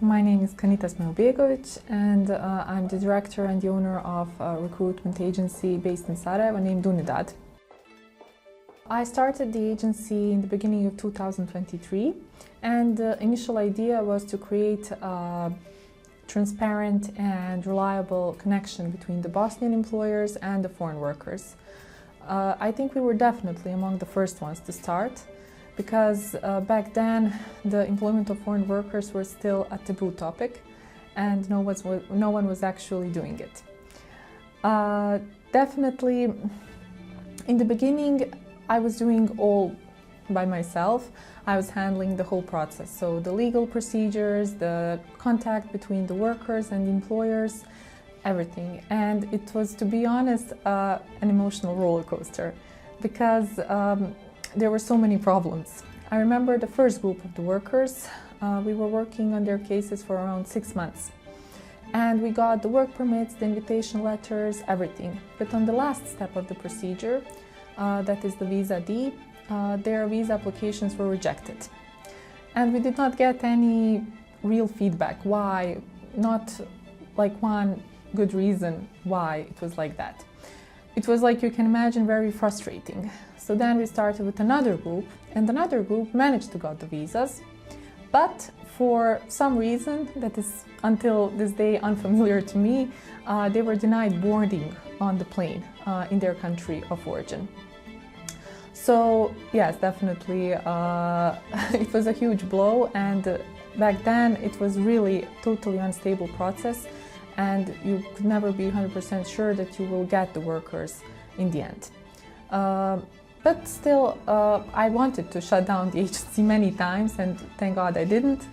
My name is Kanita Smilbegovic, and I'm the director and the owner of a recruitment agency based in Sarajevo named Unidad. I started the agency in the beginning of 2023, and the initial idea was to create a transparent and reliable connection between the Bosnian employers and the foreign workers. I think we were definitely among the first ones to start, because back then the employment of foreign workers was still a taboo topic and no one was actually doing it. Definitely in the beginning I was doing all by myself. I was handling the whole process, so the legal procedures, the contact between the workers and the employers, everything. And it was, to be honest, an emotional roller coaster, because there were so many problems. I remember the first group of the workers, we were working on their cases for around 6 months. And we got the work permits, the invitation letters, everything. But on the last step of the procedure, that is the Visa D, their visa applications were rejected. And we did not get any real feedback why, not like one good reason why it was like that. It was, like you can imagine, very frustrating. So then we started with another group, and another group managed to get the visas, but for some reason that is until this day unfamiliar to me, they were denied boarding on the plane in their country of origin. So yes, definitely it was a huge blow, and back then it was really totally unstable process, and you could never be 100% sure that you will get the workers in the end. But still, I wanted to shut down the agency many times, and thank God I didn't.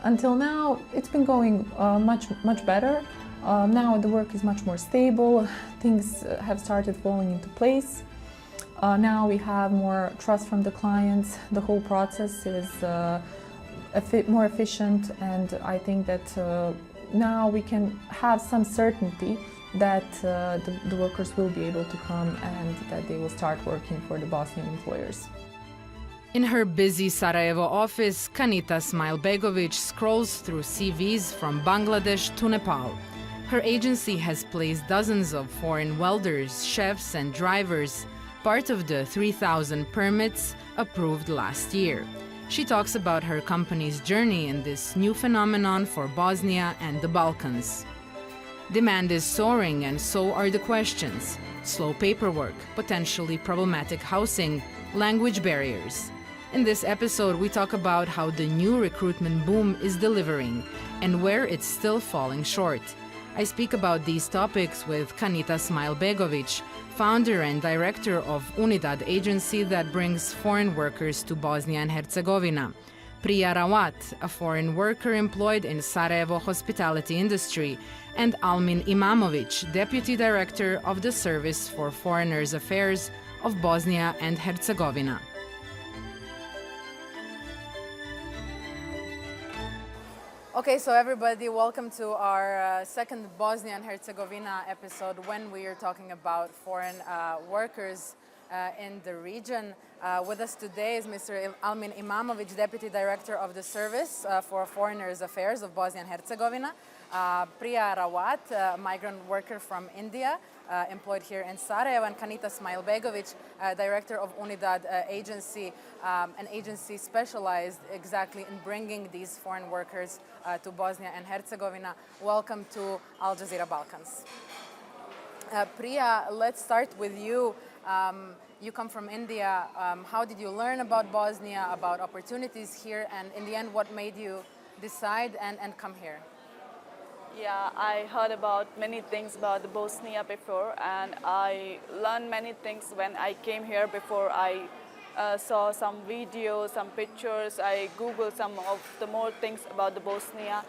Until now, it's been going much better. Now the work is much more stable, things have started falling into place. Now we have more trust from the clients, the whole process is more efficient, and I think that now we can have some certainty that the workers will be able to come and that they will start working for the Bosnian employers. In her busy Sarajevo office, Kanita Smilbegovic scrolls through CVs from Bangladesh to Nepal. Her agency has placed dozens of foreign welders, chefs and drivers, part of the 3,000 permits approved last year. She talks about her company's journey in this new phenomenon for Bosnia and the Balkans. Demand is soaring, and so are the questions. Slow paperwork, potentially problematic housing, language barriers. In this episode, we talk about how the new recruitment boom is delivering and where it's still falling short. I speak about these topics with Kanita Smilbegovic, founder and director of Unidad agency that brings foreign workers to Bosnia and Herzegovina, Priya Rawat, a foreign worker employed in Sarajevo hospitality industry, and Almin Imamovic, deputy director of the Service for Foreigners Affairs of Bosnia and Herzegovina. Okay, so everybody, welcome to our second Bosnia and Herzegovina episode when we are talking about foreign workers in the region. With us today is Mr. Almin Imamovic, Deputy Director of the Service for Foreigners Affairs of Bosnia and Herzegovina. Priya Rawat, migrant worker from India, employed here in Sarajevo, and Kanita Smilbegovic, Director of Unidad agency, an agency specialized exactly in bringing these foreign workers to Bosnia and Herzegovina. Welcome to Jazeera Balkans. Priya, let's start with you. You come from India. How did you learn about Bosnia, about opportunities here, and in the end, what made you decide and come here? Yeah, I heard about many things about the Bosnia before, and I learned many things when I came here. Before I saw some videos, some pictures, I Googled some of the more things about the Bosnia,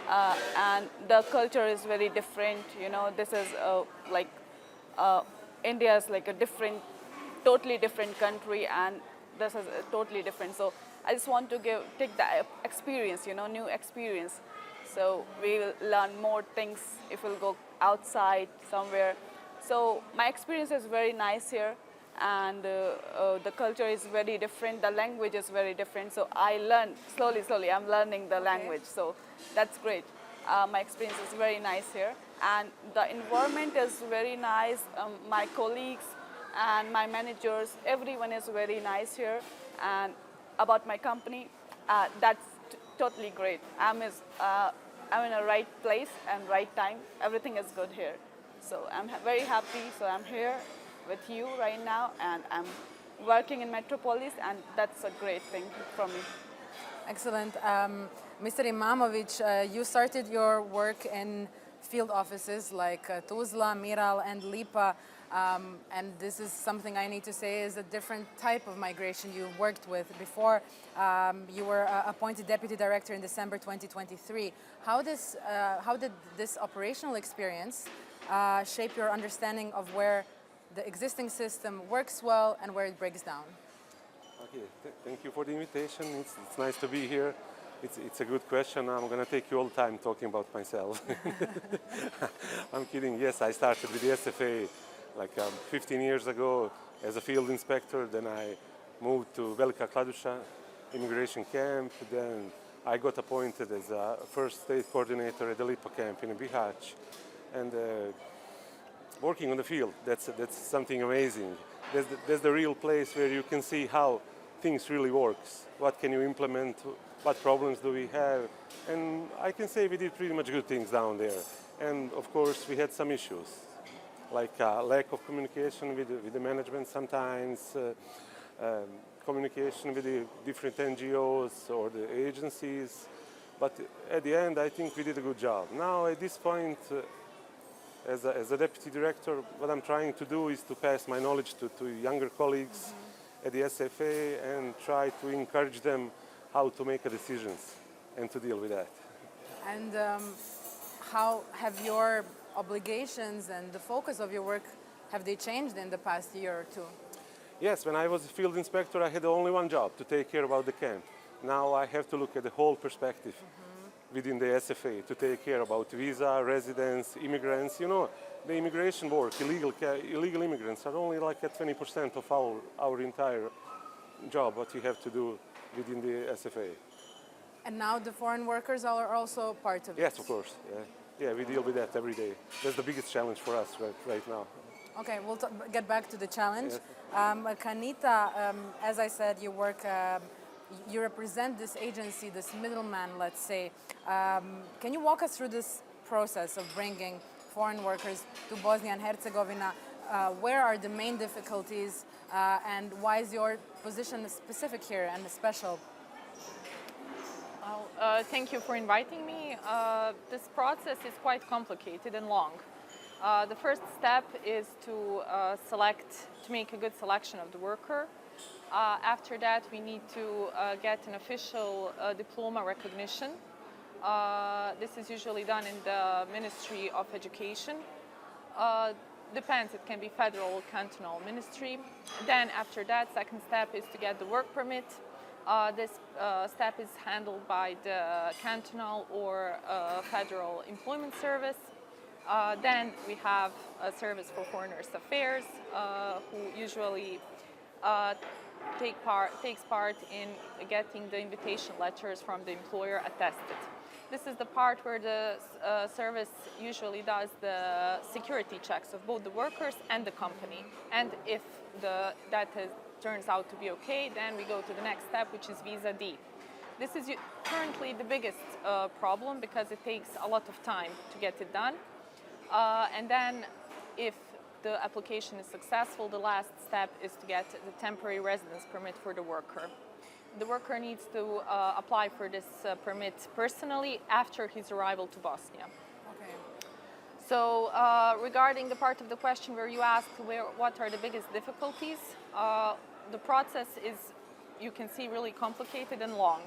and the culture is very different. You know, this is India is like a totally different country, and this is totally different. So I just want to take that experience, you know, new experience. So we will learn more things if we'll go outside somewhere. So my experience is very nice here, and the culture is very different, the language is very different. So I learn slowly, I'm learning the language, so that's great. My experience is very nice here, and the environment is very nice. My colleagues and my managers, everyone is very nice here. And about my company, that's totally great. I'm in a right place and right time. Everything is good here. So I'm very happy. So I'm here with you right now, and I'm working in Metropolis, and that's a great thing for me. Excellent. Mr. Imamovic, you started your work in field offices like Tuzla, Miral, and Lipa. And this is something I need to say is a different type of migration you worked with before. You were appointed Deputy Director in December 2023. How did this operational experience shape your understanding of where the existing system works well and where it breaks down? Okay, thank you for the invitation. It's nice to be here. It's a good question. I'm going to take you all the time talking about myself. I'm kidding. Yes, I started with the SFA like 15 years ago as a field inspector. Then I moved to Velika Kladuša immigration camp. Then I got appointed as a first state coordinator at the Lipa camp in Bihać. And working on the field, that's something amazing. That's the real place where you can see how things really works. What can you implement? What problems do we have? And I can say we did pretty much good things down there. And of course, we had some issues, like lack of communication with the management sometimes, communication with the different NGOs or the agencies. But at the end, I think we did a good job. Now, at this point, as a deputy director, what I'm trying to do is to pass my knowledge to younger colleagues at the SFA and try to encourage them how to make decisions and to deal with that. And how have your obligations and the focus of your work, have they changed in the past year or two? Yes, when I was a field inspector, I had only one job, to take care about the camp. Now I have to look at the whole perspective within the SFA, to take care about visa, residents, immigrants. You know, the immigration work, illegal immigrants are only like at 20% of our entire job, what we have to do within the SFA. And now the foreign workers are also part of it? Yes, of course. Yeah, we deal with that every day. That's the biggest challenge for us right now. Okay, we'll get back to the challenge. Yes. Kanita, as I said, you work, you represent this agency, this middleman, let's say. Can you walk us through this process of bringing foreign workers to Bosnia and Herzegovina? Where are the main difficulties, and why is your position specific here and special? Thank you for inviting me. This process is quite complicated and long. The first step is to make a good selection of the worker. After that, we need to get an official diploma recognition. This is usually done in the Ministry of Education. Depends, it can be federal or cantonal ministry. Then after that, second step is to get the work permit. This step is handled by the cantonal or federal employment service. Then we have a service for foreigners affairs, who usually takes part in getting the invitation letters from the employer attested. This is the part where the service usually does the security checks of both the workers and the company. And if turns out to be okay, then we go to the next step, which is Visa D. This is currently the biggest problem because it takes a lot of time to get it done. And then if the application is successful, the last step is to get the temporary residence permit for the worker. The worker needs to apply for this permit personally after his arrival to Bosnia. Okay. So regarding the part of the question where you asked what are the biggest difficulties, the process is, you can see, really complicated and long.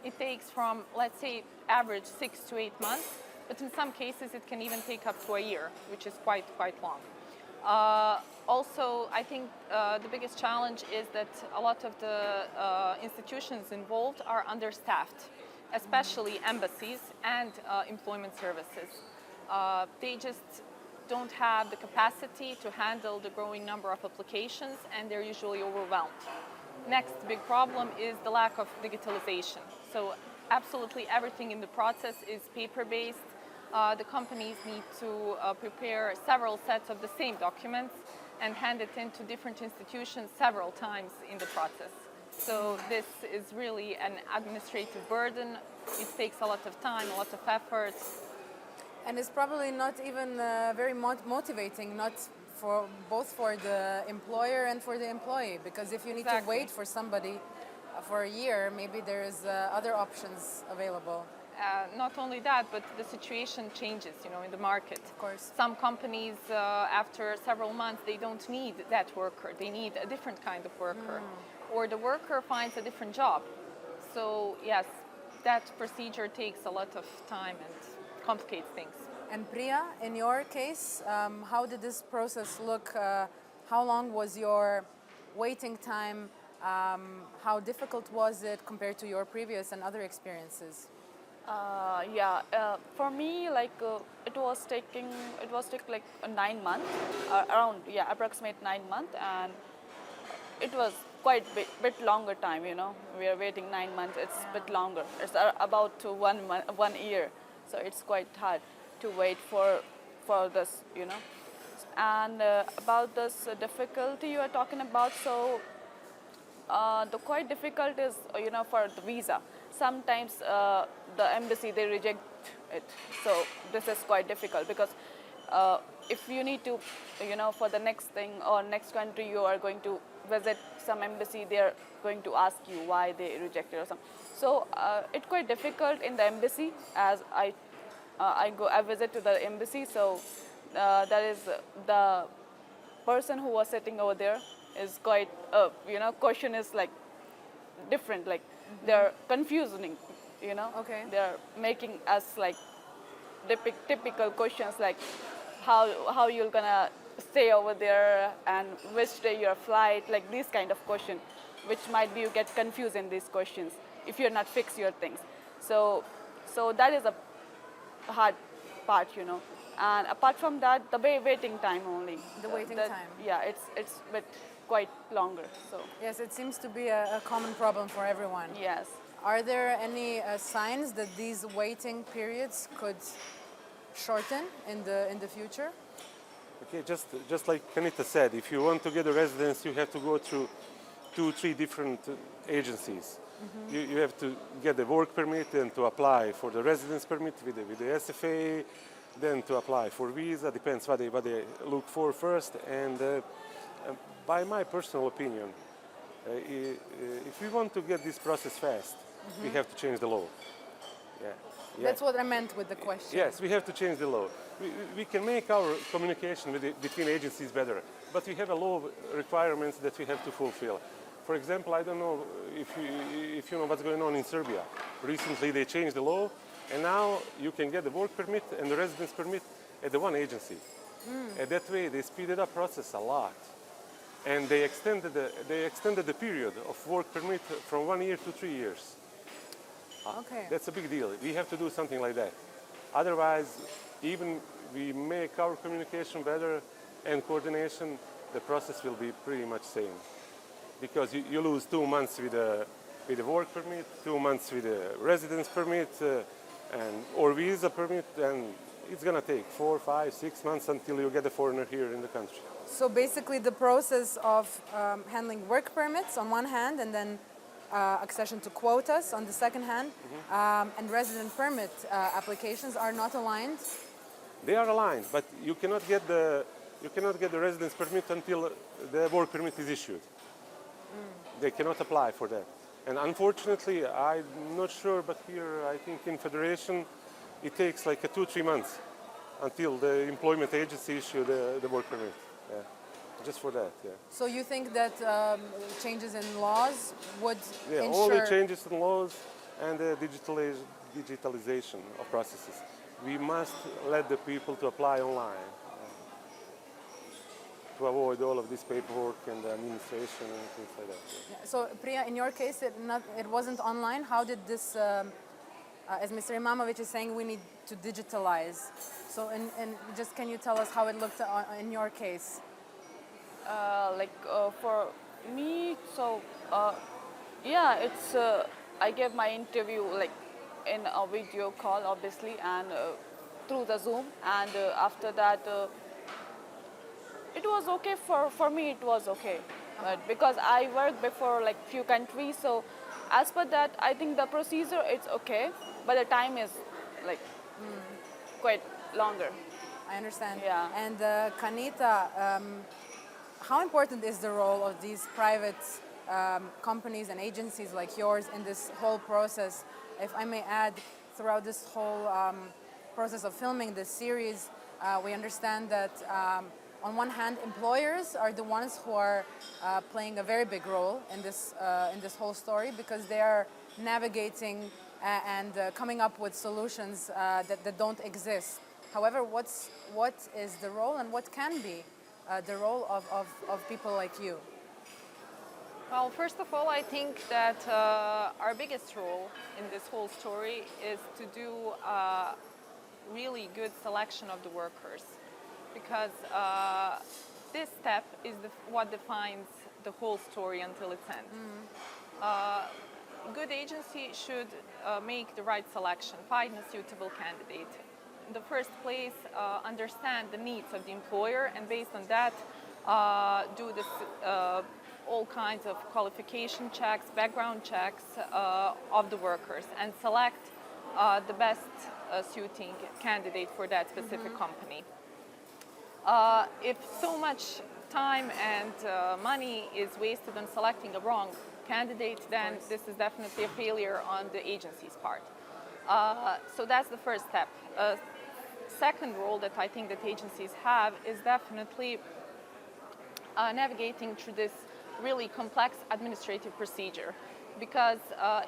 It takes from, let's say, average 6 to 8 months, but in some cases it can even take up to a year, which is quite long. Also, I think the biggest challenge is that a lot of the institutions involved are understaffed, especially embassies and employment services. They just don't have the capacity to handle the growing number of applications, and they're usually overwhelmed. Next big problem is the lack of digitalization. So absolutely everything in the process is paper-based. The companies need to prepare several sets of the same documents and hand it into different institutions several times in the process. So this is really an administrative burden. It takes a lot of time, a lot of effort. And it's probably not even very motivating, not for both for the employer and for the employee, because if you need to wait for somebody for a year, maybe there's other options available. Not only that, but the situation changes, in the market. Of course. Some companies, after several months, they don't need that worker. They need a different kind of worker. Or the worker finds a different job. So yes, that procedure takes a lot of time and complicates things. And Priya, in your case, how did this process look? How long was your waiting time? How difficult was it compared to your previous and other experiences? For me, it was taking like 9 months, approximate 9 months, and it was quite bit longer time. We are waiting 9 months. It's a bit longer. It's about 1 year, so it's quite hard to wait for this. And about this difficulty you are talking about, so the quite difficult is for the visa. Sometimes the embassy, they reject it. So this is quite difficult because if you need to, for the next thing or next country you are going to visit some embassy, they are going to ask you why they rejected or something. So it's quite difficult in the embassy as I visit to the embassy. So that is the person who was sitting over there is quite, question is like different, like they're confusing, Okay. They're making us like typical questions like how you're gonna stay over there and which day your flight, like these kind of questions, which might be you get confused in these questions if you're not fix your things. So that is a hard part, And apart from that, the waiting time only. The waiting time. Yeah, it's bit quite longer. So Yes, it seems to be a common problem for everyone. yes. Are there any signs that these waiting periods could shorten in the future? Okay, just like Kanita said, if you want to get a residence, you have to go through 2-3 different agencies. You have to get the work permit and to apply for the residence permit with the SFA, then to apply for visa, depends what they look for first. And by my personal opinion, if we want to get this process fast, we have to change the law. Yeah. That's what I meant with the question. Yes, we have to change the law. We can make our communication between agencies better, but we have a law requirements that we have to fulfill. For example, I don't know if you know what's going on in Serbia. Recently they changed the law, and now you can get the work permit and the residence permit at the one agency. And that way they speeded up process a lot. And they extended the period of work permit from 1 year to 3 years. Okay. That's a big deal. We have to do something like that. Otherwise, even we make our communication better and coordination, the process will be pretty much same. Because you lose 2 months with the work permit, 2 months with the residence permit, or visa permit, and it's gonna take 4, 5, 6 months until you get a foreigner here in the country. So basically the process of handling work permits on one hand and then accession to quotas on the second hand and resident permit applications are not aligned? They are aligned, but you cannot get the residence permit until the work permit is issued. They cannot apply for that. And unfortunately, I'm not sure, but here I think in Federation it takes like 2-3 months until the employment agency issue the work permit. Yeah. Just for that, yeah. So you think that changes in laws would ensure... Only changes in laws and the digitalization of processes. We must let the people to apply online to avoid all of this paperwork and administration and things like that. Yeah. So Priya, in your case, it wasn't online. How did this as Mr. Imamovic is saying, we need to digitalize. So, and just can you tell us how it looked in your case? For me, so yeah, it's I gave my interview like in a video call, obviously, and through the Zoom, and after that, it was okay for me. It was okay, but because I worked before like few countries, so as per that, I think the procedure it's okay, but the time is like quite longer. I understand. Yeah. And Kanita, how important is the role of these private companies and agencies like yours in this whole process? If I may add, throughout this whole process of filming this series, we understand that on one hand, employers are the ones who are playing a very big role in this whole story, because they are navigating and coming up with solutions that don't exist. However, what is the role and what can be the role of people like you? Well, first of all, I think that our biggest role in this whole story is to do a really good selection of the workers, because this step is what defines the whole story until its end. A good agency should make the right selection, find a suitable candidate. In the first place, understand the needs of the employer, and based on that, do this, all kinds of qualification checks, background checks of the workers, and select the best suiting candidate for that specific company. If so much time and money is wasted on selecting a wrong candidate, then this is definitely a failure on the agency's part. So that's the first step. Second role that I think that agencies have is definitely navigating through this really complex administrative procedure, because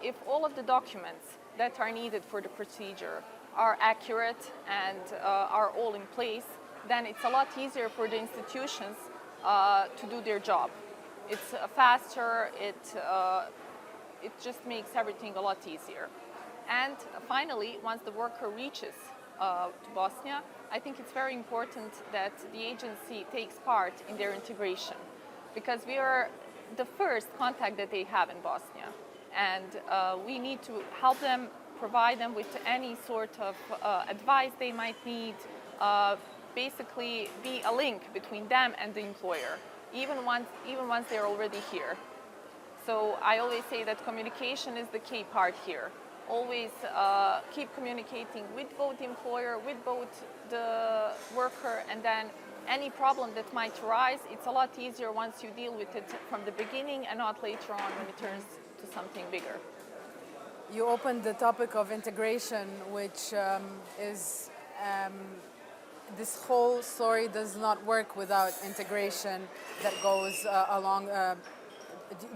if all of the documents that are needed for the procedure are accurate and are all in place, then it's a lot easier for the institutions to do their job. It's faster, it just makes everything a lot easier. And finally, once the worker reaches to Bosnia, I think it's very important that the agency takes part in their integration, because we are the first contact that they have in Bosnia, and we need to help them, provide them with any sort of advice they might need, basically be a link between them and the employer, even once they're already here. So I always say that communication is the key part here. Always keep communicating with both the employer, with both the worker, and then any problem that might arise, it's a lot easier once you deal with it from the beginning and not later on when it turns to something bigger. You opened the topic of integration, which is this whole story does not work without integration that goes along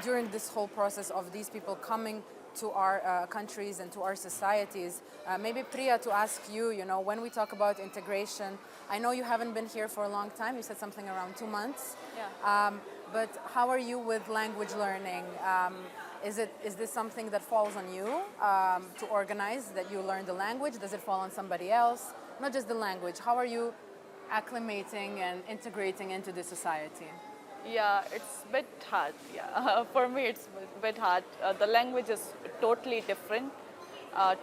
during this whole process of these people coming to our countries and to our societies. Maybe Priya, to ask you, when we talk about integration, I know you haven't been here for a long time. You said something around 2 months. Yeah. But how are you with language learning? Is this something that falls on you to organize, that you learn the language? Does it fall on somebody else? Not just the language. How are you acclimating and integrating into the society? Yeah, it's a bit hard. Yeah, for me it's a bit hard. The language is totally different.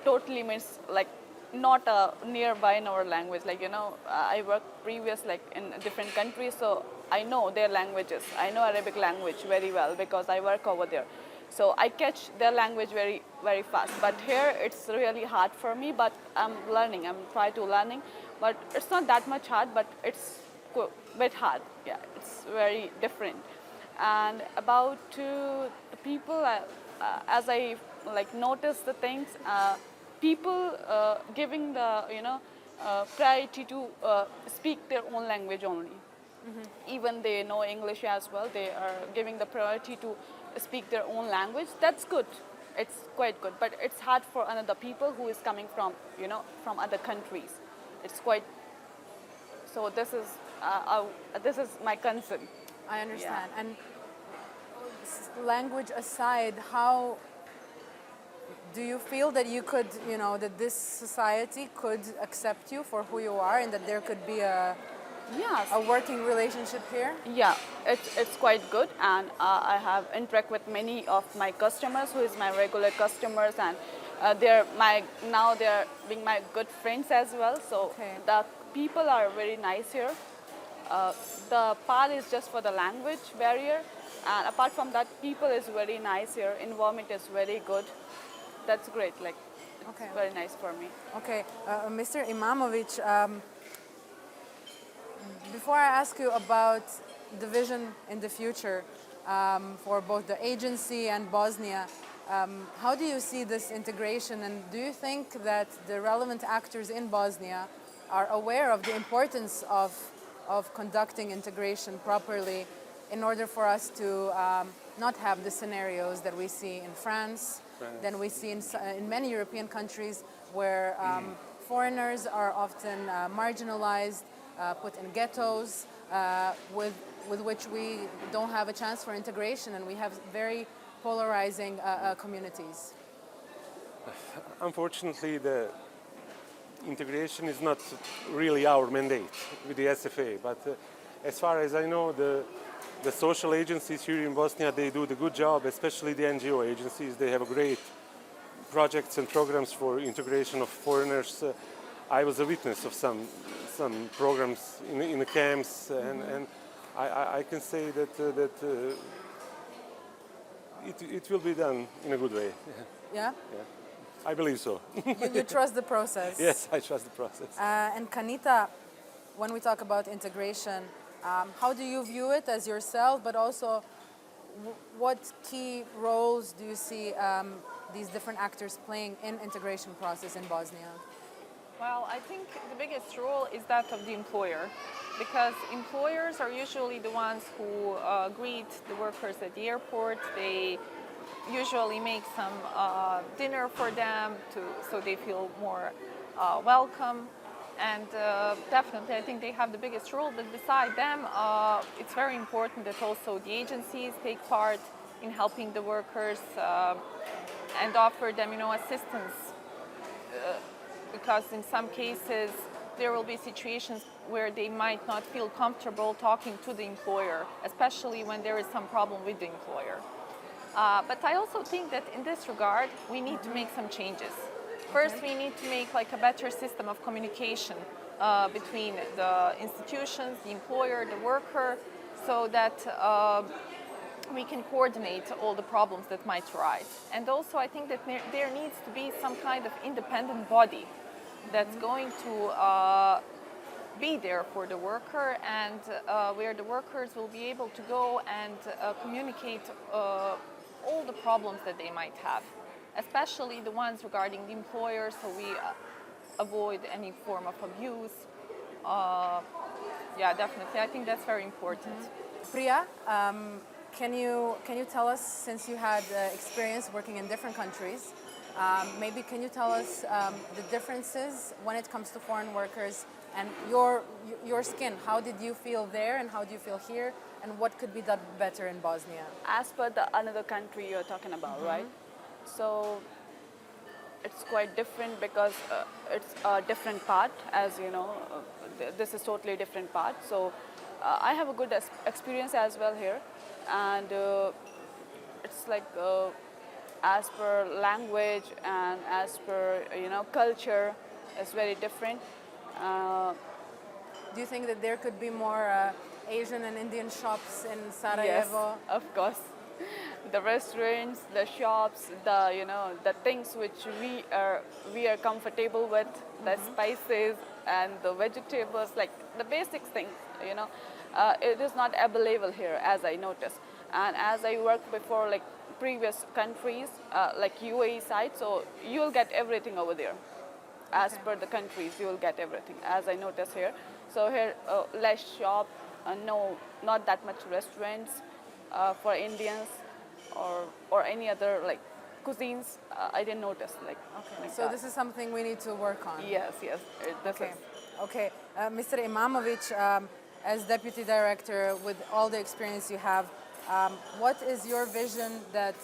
Totally means like not nearby in our language. Like I worked previous like in different countries, so I know their languages. I know Arabic language very well because I work over there. So I catch their language very, very fast. But here it's really hard for me. But I'm learning. I'm trying to learning. But it's not that much hard. But it's a bit hard. Yeah, it's very different. And about the people, as I like notice the things, people giving the priority to speak their own language only. Mm-hmm. Even they know English as well. They are giving the priority to speak their own language. That's good. It's quite good. But it's hard for another people who is coming from from other countries. It's quite. So this is my concern. I understand. Yeah. And language aside, how do you feel that you could, that this society could accept you for who you are, and that there could be Yes. a working relationship here? Yeah, it's quite good, and I have interact with many of my customers, who is my regular customers, and they're being my good friends as well. So Okay. the people are very nice here. The part is just for the language barrier, and apart from that, people is very nice here. Environment is very good. That's great. Like, Okay. it's very nice for me. Okay, Mr. Imamovic, before I ask you about the vision in the future for both the agency and Bosnia, how do you see this integration, and do you think that the relevant actors in Bosnia are aware of the importance of conducting integration properly in order for us to not have the scenarios that we see in France, than we see in many European countries where foreigners are often marginalized, put in ghettos, with which we don't have a chance for integration, and we have very polarizing communities. Unfortunately, the integration is not really our mandate with the SFA, but as far as I know, the social agencies here in Bosnia, they do the good job, especially the NGO agencies. They have great projects and programs for integration of foreigners. I was a witness of some programs in the camps, and I can say that it will be done in a good way. Yeah? I believe so. You trust the process? Yes, I trust the process. And Kanita, when we talk about integration, how do you view it as yourself, but also what key roles do you see these different actors playing in integration process in Bosnia? Well, I think the biggest role is that of the employer, because employers are usually the ones who greet the workers at the airport. They usually make some dinner for them so they feel more welcome. And definitely, I think they have the biggest role. But beside them, it's very important that also the agencies take part in helping the workers and offer them, assistance. Because in some cases, there will be situations where they might not feel comfortable talking to the employer, especially when there is some problem with the employer. But I also think that in this regard, we need to make some changes. First, we need to make like a better system of communication between the institutions, the employer, the worker, so that we can coordinate all the problems that might arise. And also, I think that there needs to be some kind of independent body that's going to be there for the worker, and where the workers will be able to go and communicate all the problems that they might have, especially the ones regarding the employer, so we avoid any form of abuse. Yeah, definitely. I think that's very important. Priya, can you tell us, since you had experience working in different countries, maybe can you tell us the differences when it comes to foreign workers and your skin? How did you feel there, and how do you feel here, and what could be done better in Bosnia? As per the another country you're talking about, right? So it's quite different because it's a different part, as you know. This is totally different part. So I have a good experience as well here, and it's like as per language and as per culture, it's very different. Do you think that there could be more Asian and Indian shops in Sarajevo? Yes, of course. The restaurants, the shops, the things which we are comfortable with, the spices and the vegetables, like the basic things, it is not available here, as I noticed. And as I worked before, like previous countries, like UAE side, so you'll get everything over there. As per the countries, you will get everything, as I noticed here. So here, less shop, no, not that much restaurants for Indians or any other like cuisines. I didn't notice like. Okay. Like So that. this is something we need to work on. Yes. This Okay. is. Okay. Mr. Imamovic, as deputy director, with all the experience you have, what is your vision that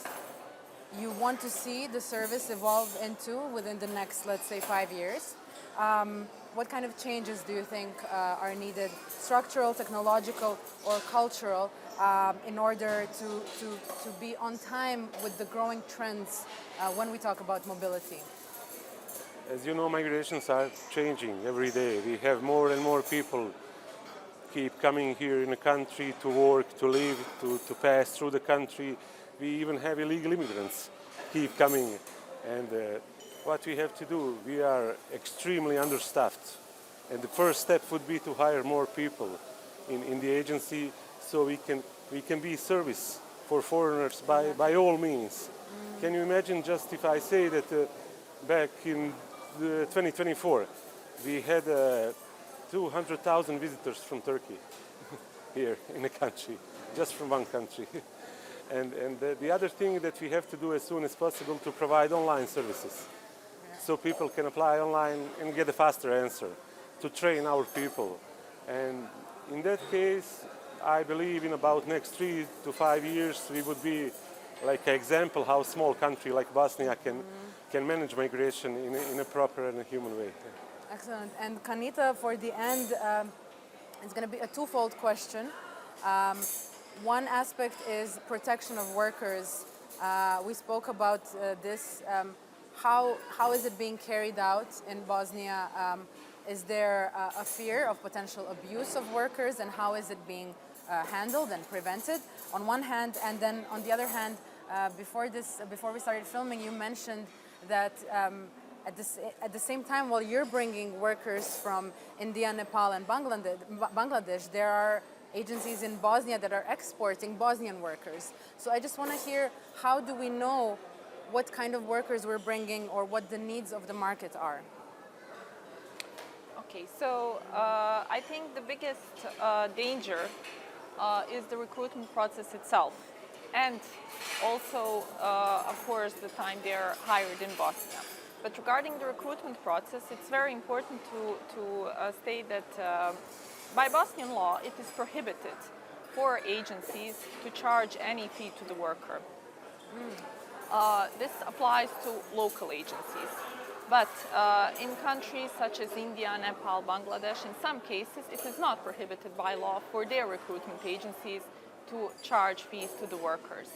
you want to see the service evolve into within the next, let's say, 5 years. What kind of changes do you think are needed, structural, technological, or cultural, in order to be on time with the growing trends when we talk about mobility? As you know, migrations are changing every day. We have more and more people keep coming here in the country to work, to live, to pass through the country. We even have illegal immigrants keep coming. And what we have to do, we are extremely understaffed. And the first step would be to hire more people in the agency so we can be service for foreigners by all means. Can you imagine just if I say that back in 2024, we had 200,000 visitors from Turkey here in the country, just from one country. And the other thing that we have to do as soon as possible to provide online services, so people can apply online and get a faster answer, to train our people. And in that case, I believe in about next 3 to 5 years, we would be like an example how a small country like Bosnia can manage migration in a proper and a human way. Excellent. And Kanita, for the end, it's going to be a twofold question. One aspect is protection of workers. We spoke about this. How is it being carried out in Bosnia? Is there a fear of potential abuse of workers, and how is it being handled and prevented on one hand? And then on the other hand, before we started filming, you mentioned that at the same time, while you're bringing workers from India, Nepal, and Bangladesh, there are agencies in Bosnia that are exporting Bosnian workers. So I just want to hear, how do we know what kind of workers we're bringing or what the needs of the market are? Okay, so I think the biggest danger is the recruitment process itself, and also, of course, the time they're hired in Bosnia. But regarding the recruitment process, it's very important to state that by Bosnian law, it is prohibited for agencies to charge any fee to the worker. This applies to local agencies. But in countries such as India, Nepal, Bangladesh, in some cases, it is not prohibited by law for their recruitment agencies to charge fees to the workers.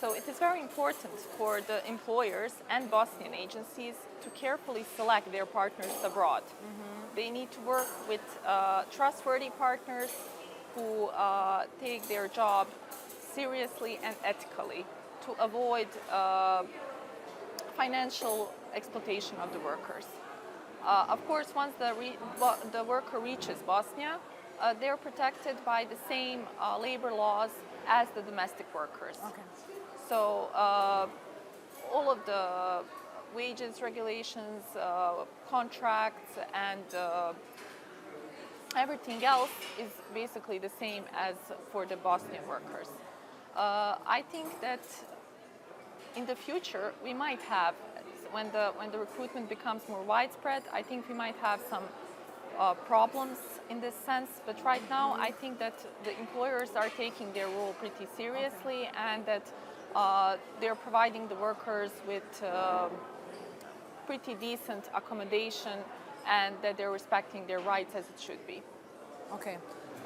So it is very important for the employers and Bosnian agencies to carefully select their partners abroad. They need to work with trustworthy partners who take their job seriously and ethically to avoid financial exploitation of the workers. Of course, once the worker reaches Bosnia, they're protected by the same labor laws as the domestic workers. Okay. So all of the wages regulations, contracts, and everything else is basically the same as for the Bosnian workers. I think that in the future we might have, when the recruitment becomes more widespread, I think we might have some problems in this sense. But right now, I think that the employers are taking their role pretty seriously, and that they're providing the workers with pretty decent accommodation, and that they're respecting their rights as it should be. Okay.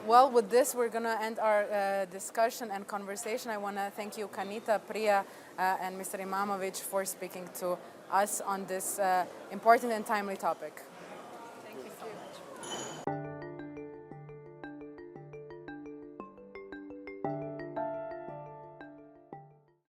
Well, with this, we're going to end our discussion and conversation. I want to thank you, Kanita, Priya, and Mr. Imamovic, for speaking to us on this important and timely topic.